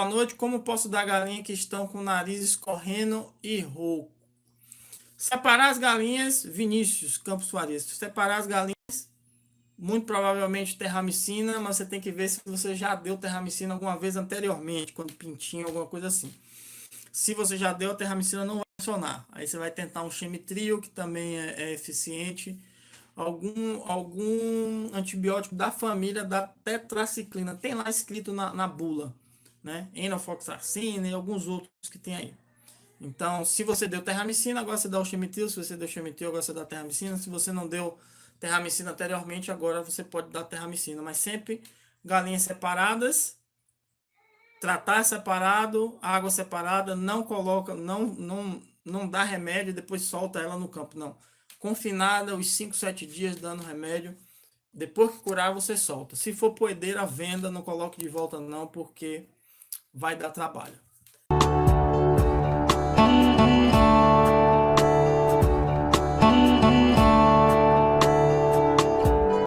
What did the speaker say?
noite. Como posso dar galinha que estão com o nariz escorrendo e rouco? Separar as galinhas, Vinícius Campos Farias. Separar as galinhas, muito provavelmente terramicina, mas você tem que ver se você já deu terramicina alguma vez anteriormente, quando pintinho, alguma coisa assim. Se você já deu a terramicina, não vai funcionar. Aí você vai tentar um Chemitril, que também é eficiente. Algum antibiótico da família da tetraciclina. Tem lá escrito na bula, né? Enofloxacina e alguns outros que tem aí. Então, se você deu terramicina, agora você dá o Chemitril. Se você deu Chemitril, agora você dá terramicina. Se você não deu terramicina anteriormente, agora você pode dar terramicina. Mas sempre galinhas separadas, tratar separado, água separada, não coloca, não dá remédio e depois solta ela no campo, não. Confinada os 5, 7 dias dando remédio. Depois que curar, você solta. Se for poedeira, venda, não coloque de volta não, porque vai dar trabalho.